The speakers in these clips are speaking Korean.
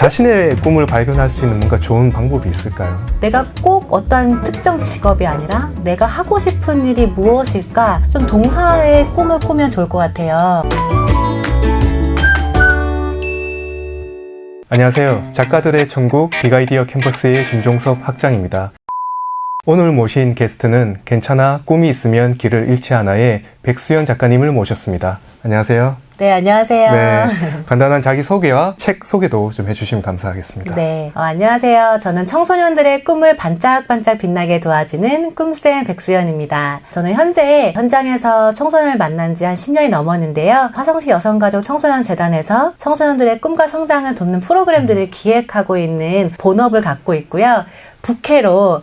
자신의 꿈을 발견할 수 있는 뭔가 좋은 방법이 있을까요? 내가 꼭 어떠한 특정 직업이 아니라 내가 하고 싶은 일이 무엇일까 좀 동사의 꿈을 꾸면 좋을 것 같아요. 안녕하세요. 작가들의 천국 빅아이디어 캠퍼스의 김종섭 학장입니다. 오늘 모신 게스트는 괜찮아 꿈이 있으면 길을 잃지 않아의 백수연 작가님을 모셨습니다. 안녕하세요. 네, 안녕하세요. 네, 간단한 자기소개와 책 소개도 좀 해주시면 감사하겠습니다. 네, 안녕하세요. 저는 청소년들의 꿈을 반짝반짝 빛나게 도와주는 꿈쌤 백수연입니다. 저는 현재 현장에서 청소년을 만난 지 한 10년이 넘었는데요. 화성시 여성가족 청소년재단에서 청소년들의 꿈과 성장을 돕는 프로그램들을 기획하고 있는 본업을 갖고 있고요. 부캐로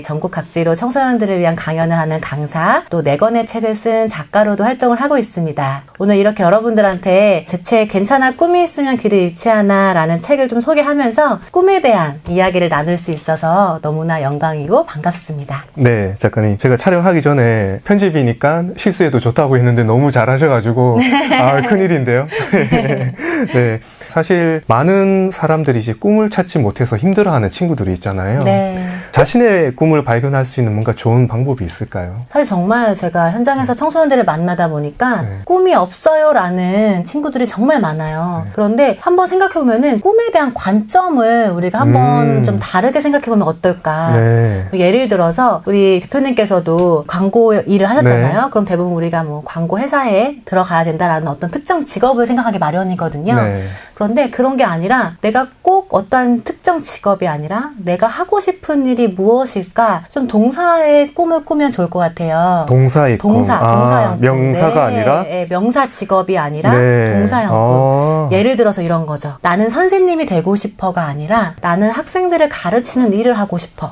전국 각지로 청소년들을 위한 강연을 하는 강사, 또 4권의 책을 쓴 작가로도 활동을 하고 있습니다. 오늘 이렇게 여러분들한테 제 책 괜찮아 꿈이 있으면 길을 잃지 않아 라는 책을 좀 소개하면서 꿈에 대한 이야기를 나눌 수 있어서 너무나 영광이고 반갑습니다. 네, 작가님. 제가 촬영하기 전에 편집이니까 실수해도 좋다고 했는데 너무 잘하셔가지고 큰일인데요. 네, 사실 많은 사람들이 이제 꿈을 찾지 못해서 힘들어하는 친구들이 있잖아요. 네. 자신의 꿈을 발견할 수 있는 뭔가 좋은 방법이 있을까요? 사실 정말 제가 현장에서 청소년들을 만나다 보니까 꿈이 없어요 라는 친구들이 정말 많아요. 그런데 한번 생각해보면은 꿈에 대한 관점을 우리가 한번 좀 다르게 생각해보면 어떨까. 예를 들어서 우리 대표님께서도 광고 일을 하셨잖아요. 그럼 대부분 우리가 뭐 광고 회사에 들어가야 된다라는 어떤 특정 직업을 생각하기 마련이거든요. 그런데 그런 게 아니라 내가 꼭 어떠한 특정 직업이 아니라 내가 하고 싶은 일이 무엇일까 좀 동사의 꿈을 꾸면 좋을 것 같아요. 동사의 꿈. 동사형 꿈. 명사가 아니라? 명사 직업이 아니라 동사형 꿈. 예를 들어서 이런 거죠. 나는 선생님이 되고 싶어가 아니라 나는 학생들을 가르치는 일을 하고 싶어.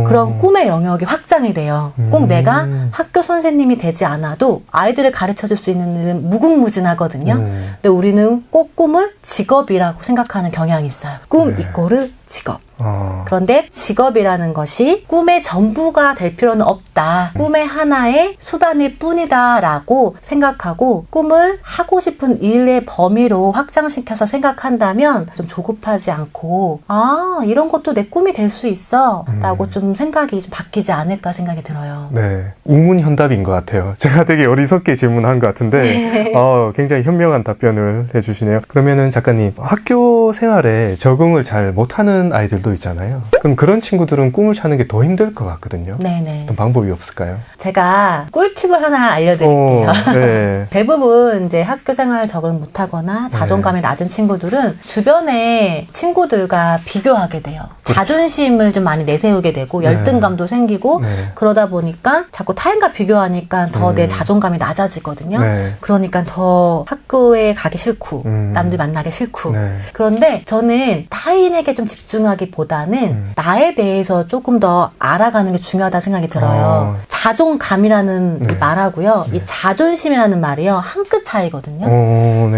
그런 꿈의 영역이 확장이 돼요. 꼭 내가 학교 선생님이 되지 않아도 아이들을 가르쳐줄 수 있는 일은 무궁무진하거든요. 근데 우리는 꼭 꿈을 직업이라고 생각하는 경향이 있어요. 꿈 이꼬르 직업. 그런데 직업이라는 것이 꿈의 전부가 될 필요는 없다. 꿈의 하나의 수단일 뿐이다 라고 생각하고 꿈을 하고 싶은 일의 범위로 확장시켜서 생각한다면 좀 조급하지 않고 이런 것도 내 꿈이 될 수 있어 라고 좀 생각이 좀 바뀌지 않을까 생각이 들어요. 네, 우문현답인 것 같아요. 제가 되게 어리석게 질문한 것 같은데 굉장히 현명한 답변을 해주시네요. 그러면은 작가님, 학교 생활에 적응을 잘 못하는 아이들도 있잖아요. 그럼 그런 친구들은 꿈을 찾는 게 더 힘들 것 같거든요. 네네. 어떤 방법이 없을까요? 제가 꿀팁을 하나 알려드릴게요. 네. 대부분 이제 학교 생활 적응 못하거나 자존감이 낮은 친구들은 주변의 친구들과 비교하게 돼요. 자존심을 좀 많이 내세우게 되고 열등감도 생기고 그러다 보니까 자꾸 타인과 비교하니까 더 내 자존감이 낮아지거든요. 그러니까 더 학교에 가기 싫고 남들 만나기 싫고 그런데 저는 타인에게 좀 집중하기보다는 나에 대해서 조금 더 알아가는 게 중요하다 생각이 들어요. 자존감이라는 이 말하고요. 이 자존심이라는 말이요. 한 끗 차이거든요.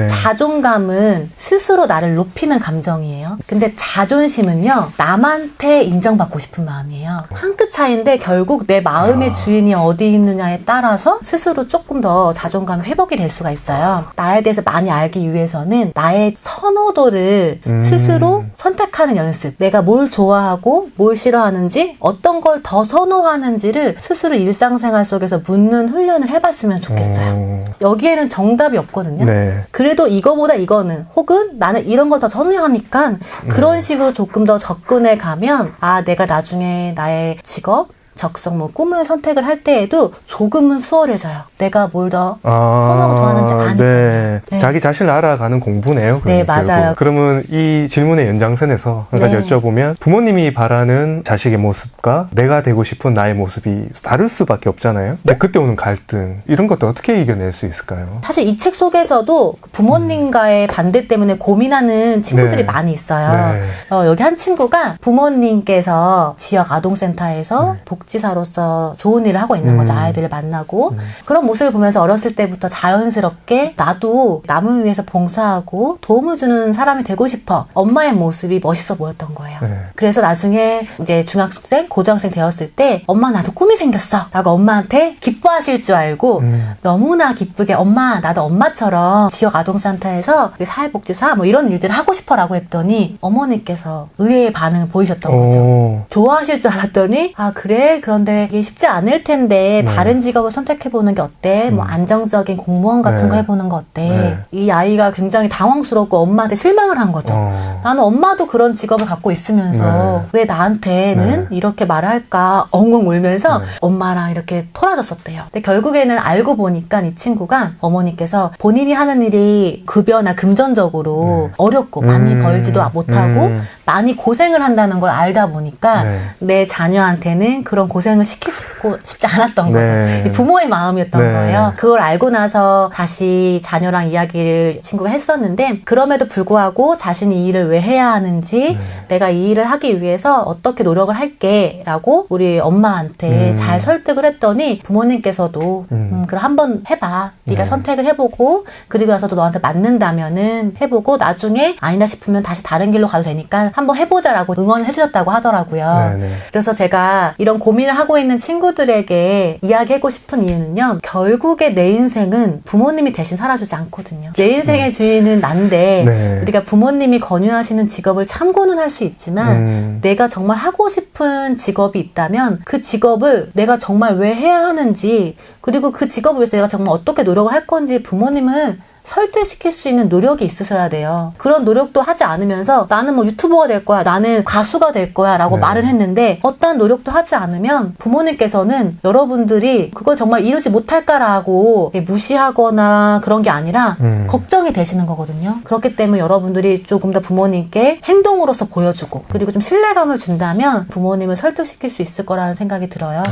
자존감은 스스로 나를 높이는 감정이에요. 근데 자존심은요. 남한테 인정받고 싶은 마음이에요. 한 끗 차이인데 결국 내 마음의 주인이 어디 있느냐에 따라서 스스로 조금 더 자존감이 회복이 될 수가 있어요. 나에 대해서 많이 알기 위해서는 나의 선호도를 스스로 선택하는 연습. 내가 뭘 좋아하고 뭘 싫어하는지 어떤 걸 더 선호하는지를 스스로 일상생활 속에서 묻는 훈련을 해봤으면 좋겠어요. 여기에는 정답이 없거든요. 그래도 이거보다 이거는 혹은 나는 이런 걸 더 선호하니까 그런 식으로 조금 더 접근해 가면 내가 나중에 나의 직업 적성, 꿈을 선택을 할 때에도 조금은 수월해져요. 내가 뭘 더 선호하고 좋아하는지 아니까. 자기 자신을 알아가는 공부네요. 네, 맞아요. 그러면 이 질문의 연장선에서 한 가지 여쭤보면 부모님이 바라는 자식의 모습과 내가 되고 싶은 나의 모습이 다를 수밖에 없잖아요. 근데 그때 오는 갈등, 이런 것도 어떻게 이겨낼 수 있을까요? 사실 이 책 속에서도 부모님과의 반대 때문에 고민하는 친구들이 많이 있어요. 여기 한 친구가 부모님께서 지역 아동센터에서 복지사로서 좋은 일을 하고 있는 거죠. 아이들을 만나고. 그런 모습을 보면서 어렸을 때부터 자연스럽게 나도 남을 위해서 봉사하고 도움을 주는 사람이 되고 싶어. 엄마의 모습이 멋있어 보였던 거예요. 그래서 나중에 이제 중학생, 고등학생 되었을 때 엄마 나도 꿈이 생겼어 라고 엄마한테 기뻐하실 줄 알고 너무나 기쁘게 엄마 나도 엄마처럼 지역 아동센터에서 사회복지사 뭐 이런 일들을 하고 싶어 라고 했더니 어머니께서 의외의 반응을 보이셨던 거죠. 좋아하실 줄 알았더니 아 그래? 그런데 이게 쉽지 않을 텐데 다른 직업을 선택해보는 게 어때? 뭐 안정적인 공무원 같은 거 해보는 거 어때? 이 아이가 굉장히 당황스럽고 엄마한테 실망을 한 거죠. 나는 엄마도 그런 직업을 갖고 있으면서 왜 나한테는 이렇게 말할까 엉엉 울면서 엄마랑 이렇게 토라졌었대요. 근데 결국에는 알고 보니까 이 친구가 어머니께서 본인이 하는 일이 급여나 금전적으로 어렵고 많이 벌지도 못하고 많이 고생을 한다는 걸 알다 보니까 내 자녀한테는 그런 고생을 시키고 싶지 않았던 거죠. 이 부모의 마음이었던 거예요. 그걸 알고 나서 다시 자녀랑 이야기를 친구가 했었는데 그럼에도 불구하고 자신이 이 일을 왜 해야 하는지 내가 이 일을 하기 위해서 어떻게 노력을 할게 라고 우리 엄마한테 잘 설득을 했더니 부모님께서도 그럼 한번 해봐. 네가 선택을 해보고 그리고 나서도 너한테 맞는다면은 해보고 나중에 아니다 싶으면 다시 다른 길로 가도 되니까 한번 해보자라고 응원을 해주셨다고 하더라고요. 그래서 제가 이런 고민을 하고 있는 친구들에게 이야기하고 싶은 이유는요. 결국에 내 인생은 부모님이 대신 살아주지 않거든요. 내 인생의 주인은 난데 우리가 부모님이 권유하시는 직업을 참고는 할 수 있지만 내가 정말 하고 싶은 직업이 있다면 그 직업을 내가 정말 왜 해야 하는지 그리고 그 직업을 위해서 내가 정말 어떻게 노력을 할 건지 부모님을 설득시킬 수 있는 노력이 있으셔야 돼요. 그런 노력도 하지 않으면서 나는 뭐 유튜버가 될 거야, 나는 가수가 될 거야 라고 말을 했는데 어떠한 노력도 하지 않으면 부모님께서는 여러분들이 그걸 정말 이루지 못할까라고 무시하거나 그런 게 아니라 걱정이 되시는 거거든요. 그렇기 때문에 여러분들이 조금 더 부모님께 행동으로서 보여주고 그리고 좀 신뢰감을 준다면 부모님을 설득시킬 수 있을 거라는 생각이 들어요.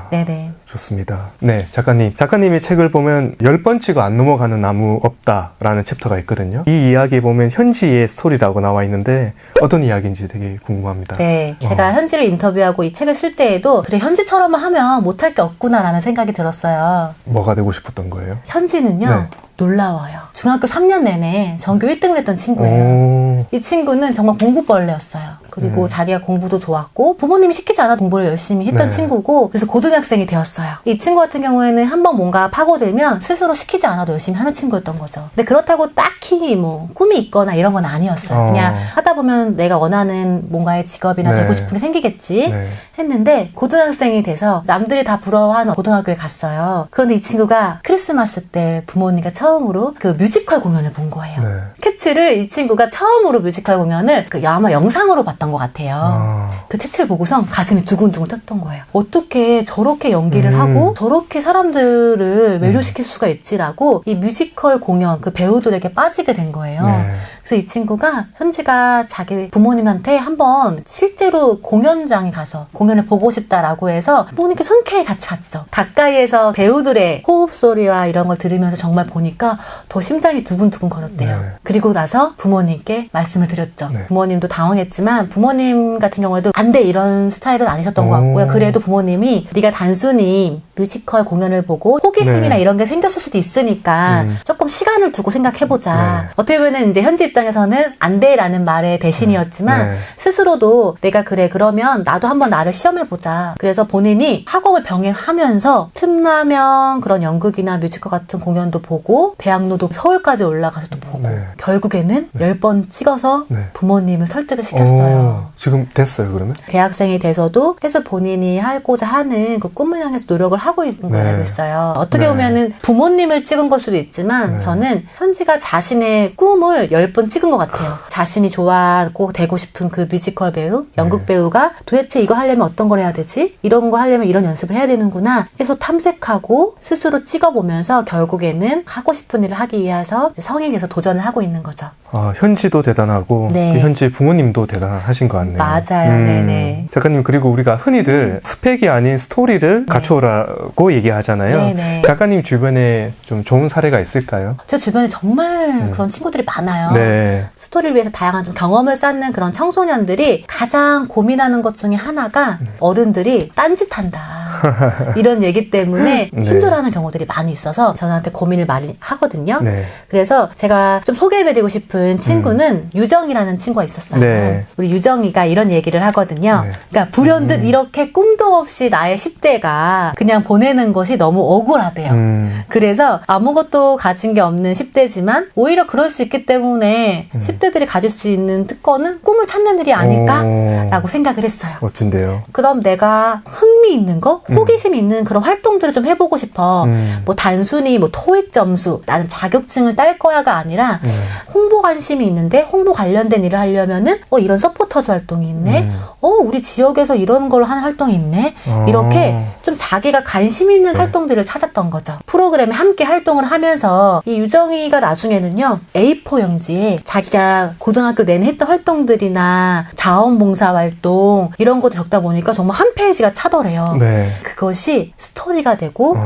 네네. 좋습니다. 네, 작가님. 작가님의 책을 보면 10번 치고 안 넘어가는 나무 없다라는 챕터가 있거든요. 이 이야기에 보면 현지의 스토리라고 나와 있는데 어떤 이야기인지 되게 궁금합니다. 네, 제가 현지를 인터뷰하고 이 책을 쓸 때에도 그래 현지처럼만 하면 못할 게 없구나라는 생각이 들었어요. 뭐가 되고 싶었던 거예요? 현지는요. 놀라워요. 중학교 3년 내내 전교 1등을 했던 친구예요. 이 친구는 정말 공부벌레였어요. 그리고 자기가 공부도 좋았고 부모님이 시키지 않아도 공부를 열심히 했던 친구고 그래서 고등학생이 되었어요. 이 친구 같은 경우에는 한번 뭔가 파고들면 스스로 시키지 않아도 열심히 하는 친구였던 거죠. 근데 그렇다고 딱히 뭐 꿈이 있거나 이런 건 아니었어요. 그냥 하다 보면 내가 원하는 뭔가의 직업이나 되고 싶은 게 생기겠지 했는데 고등학생이 돼서 남들이 다 부러워하는 고등학교에 갔어요. 그런데 이 친구가 크리스마스 때 부모님과 처음으로 그 뮤지컬 공연을 본 거예요. 캐츠를 이 친구가 처음으로 뮤지컬 공연을 아마 영상으로 봤던 것 같아요. 그 캐츠를 보고서 가슴이 두근두근 떴던 거예요. 어떻게 저렇게 연기를 하고 저렇게 사람들을 매료시킬 수가 있지라고 이 뮤지컬 공연 그 배우들에게 빠지게 된 거예요. 그래서 이 친구가 현지가 자기 부모님한테 한번 실제로 공연장에 가서 공연을 보고 싶다라고 해서 부모님께 흔쾌히 같이 갔죠. 가까이에서 배우들의 호흡 소리와 이런 걸 들으면서 정말 보니까 더 심장이 두근두근 걸었대요. 그리고 나서 부모님께 말씀을 드렸죠. 부모님도 당황했지만 부모님 같은 경우에도 안 돼 이런 스타일은 아니셨던 것 같고요. 그래도 부모님이 네가 단순히 뮤지컬 공연을 보고 호기심이나 이런 게 생겼을 수도 있으니까 조금 시간을 두고 생각해보자. 어떻게 보면 이제 현지 입장에서는 안 돼라는 말의 대신이었지만 스스로도 내가 그래 그러면 나도 한번 나를 시험해보자. 그래서 본인이 학업을 병행하면서 틈나면 그런 연극이나 뮤지컬 같은 공연도 보고 대학로도 서울까지 올라가서도 보고 결국에는 10번 찍어서 부모님을 설득을 시켰어요. 지금 됐어요 그러면? 대학생이 돼서도 계속 본인이 하고자 하는 그 꿈을 향해서 노력을 하고 있는 걸 알고 있어요. 어떻게 보면은 부모님을 찍은 걸 수도 있지만 저는 현지가 자신의 꿈을 10번 찍은 것 같아요. 자신이 좋아하고 되고 싶은 그 뮤지컬 배우, 연극 배우가 도대체 이거 하려면 어떤 걸 해야 되지? 이런 걸 하려면 이런 연습을 해야 되는구나. 계속 탐색하고 스스로 찍어보면서 결국에는 하고 싶은 일을 하기 위해서 성인이 돼서 도전을 하고 있는 거죠. 현지도 대단하고 그 현지 부모님도 대단하신 것 같네요. 맞아요. 네네. 작가님 그리고 우리가 흔히들 스펙이 아닌 스토리를 갖춰오라고 얘기하잖아요. 네네. 작가님 주변에 좀 좋은 사례가 있을까요? 제 주변에 정말 그런 친구들이 많아요. 네. 스토리를 위해서 다양한 좀 경험을 쌓는 그런 청소년들이 가장 고민하는 것 중에 하나가 어른들이 딴짓한다. 이런 얘기 때문에 네. 힘들어하는 경우들이 많이 있어서 저한테 고민을 많이 하거든요. 네. 그래서 제가 좀 소개해드리고 싶은 친구는 유정이라는 친구가 있었어요. 네. 우리 유정이가 이런 얘기를 하거든요. 네. 그러니까 불현듯 이렇게 꿈도 없이 나의 10대가 그냥 보내는 것이 너무 억울하대요. 그래서 아무것도 가진 게 없는 10대지만 오히려 그럴 수 있기 때문에 10대들이 가질 수 있는 특권은 꿈을 찾는 일이 아닐까라고 생각을 했어요. 멋진데요. 그럼 내가 흥미 있는 거, 호기심 있는 그런 활동들을 좀 해보고 싶어. 뭐 단순히 뭐 토익 점수, 나는 자격증을 딸 거야가 아니라 홍보 관심이 있는데 홍보 관련된 일을 하려면은 이런 서포터즈 활동이 있네. 우리 지역에서 이런 걸 하는 활동이 있네. 이렇게 좀 자기가 관심 있는 활동들을 찾았던 거죠. 프로그램에 함께 활동을 하면서 이 유정이가 나중에는요, A4 용지에 자기가 고등학교 내내 했던 활동들이나 자원봉사 활동 이런 것도 적다 보니까 정말 한 페이지가 차더래요. 네. 그것이 스토리가 되고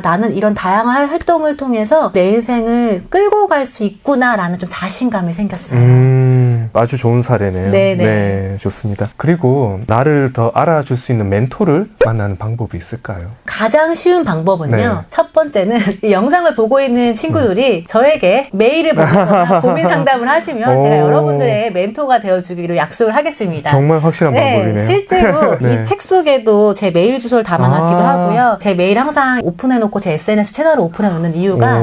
나는 이런 다양한 활동을 통해서 내 인생을 끌고 갈 수 있구나라는 좀 자신감이 생겼어요. 아주 좋은 사례네요. 네네. 네, 좋습니다. 그리고 나를 더 알아줄 수 있는 멘토를 만나는 방법이 있을까요? 가장 쉬운 방법은요. 네. 첫 번째는 이 영상을 보고 있는 친구들이 저에게 메일을 보내거나 고민 상담을 하시면 제가 여러분들의 멘토가 되어주기로 약속을 하겠습니다. 정말 확실한 방법이네요. 실제로 네. 이 책 속에도 제 메일 주소를 담아놨기도 하고요. 제 메일 항상 오픈해놓고 제 SNS 채널을 오픈해놓는 이유가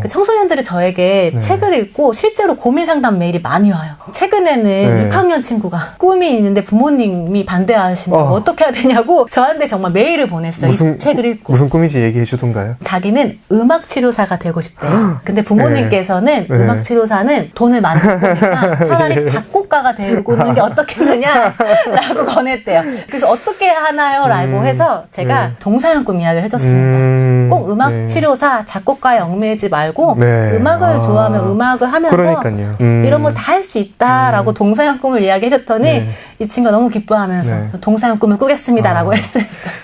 그 청소년들이 저에게 책을 읽고 실제로 고민 상담 메일이 많이 와요. 최근에는 6학년 친구가 꿈이 있는데 부모님이 반대하신다고 어떻게 해야 되냐고 저한테 정말 메일을 보냈어요. 이 책을 읽고. 무슨 꿈인지 얘기해 주던가요? 자기는 음악치료사가 되고 싶대요. 근데 부모님께서는 네. 음악치료사는 돈을 많이 버니까 차라리 작곡가가 되고 있는 게 어떻겠느냐라고 권했대요. 그래서 어떻게 하나요? 라고 해서 제가 동서양 꿈 이야기를 해줬습니다. 꼭 음악치료사, 작곡가에 얽매이지 말고 음악을 좋아하면 음악을 하면서 그러니까요. 이런 걸 다 할 수 있다라고 동서양 꿈을 이야기해줬더니 이 친구가 너무 기뻐하면서 동서양 꿈을 꾸겠습니다라고 했어요.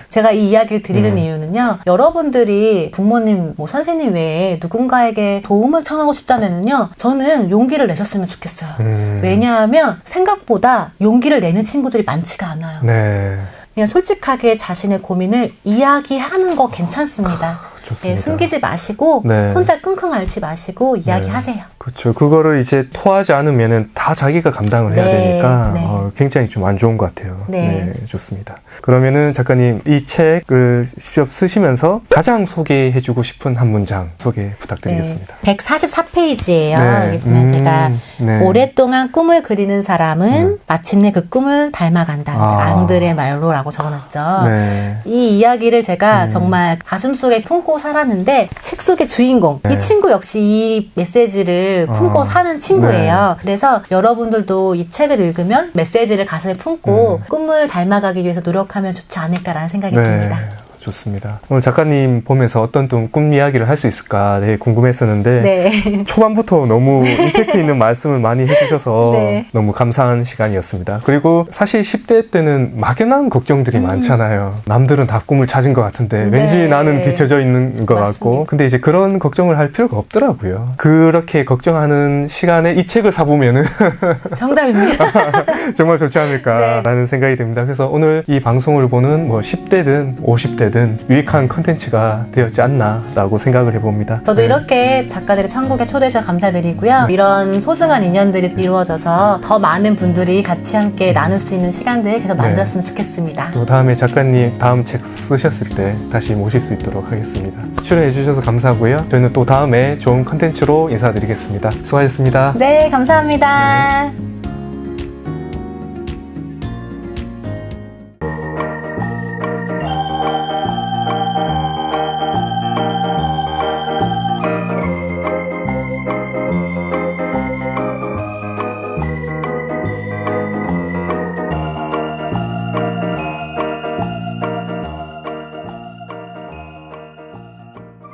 제가 이 이야기를 드리는 이유는요. 여러분들이 부모님, 뭐 선생님 외에 누군가에게 도움을 청하고 싶다면요. 저는 용기를 내셨으면 좋겠어요. 왜냐하면 생각보다 용기를 내는 친구들이 많지가 않아요. 네. 그냥 솔직하게 자신의 고민을 이야기하는 거 괜찮습니다. 좋습니다. 숨기지 마시고 혼자 끙끙 앓지 마시고 이야기하세요. 그렇죠. 그거를 이제 토하지 않으면은 다 자기가 감당을 해야 되니까 굉장히 좀 안 좋은 것 같아요. 네, 좋습니다. 그러면은 작가님 이 책을 직접 쓰시면서 가장 소개해주고 싶은 한 문장 소개 부탁드리겠습니다. 144페이지예요. 여기 보면 제가 오랫동안 꿈을 그리는 사람은 마침내 그 꿈을 닮아간다. 앙드레 말로라고 적어놨죠. 이 이야기를 제가 정말 가슴속에 품고 살았는데 책 속의 주인공 이 친구 역시 이 메시지를 품고 사는 친구예요. 그래서 여러분들도 이 책을 읽으면 메시지를 가슴에 품고 꿈을 닮아가기 위해서 노력하면 좋지 않을까라는 생각이 듭니다. 좋습니다. 오늘 작가님 보면서 어떤 또 꿈 이야기를 할 수 있을까 되게 궁금했었는데 초반부터 너무 임팩트 있는 말씀을 많이 해주셔서 너무 감사한 시간이었습니다. 그리고 사실 10대 때는 막연한 걱정들이 많잖아요. 남들은 다 꿈을 찾은 것 같은데 왠지 나는 뒤쳐져 있는 것 같고 근데 이제 그런 걱정을 할 필요가 없더라고요. 그렇게 걱정하는 시간에 이 책을 사보면은 정답입니다. 정말 좋지 않을까라는 생각이 듭니다. 그래서 오늘 이 방송을 보는 뭐 10대든 50대든 유익한 컨텐츠가 되었지 않나라고 생각을 해봅니다. 저도 이렇게 작가들의 천국에 초대해서 감사드리고요. 이런 소중한 인연들이 이루어져서 더 많은 분들이 같이 함께 나눌 수 있는 시간들 계속 만들었으면 좋겠습니다. 또 다음에 작가님 다음 책 쓰셨을 때 다시 모실 수 있도록 하겠습니다. 출연해 주셔서 감사하고요. 저희는 또 다음에 좋은 컨텐츠로 인사드리겠습니다. 수고하셨습니다. 네, 감사합니다.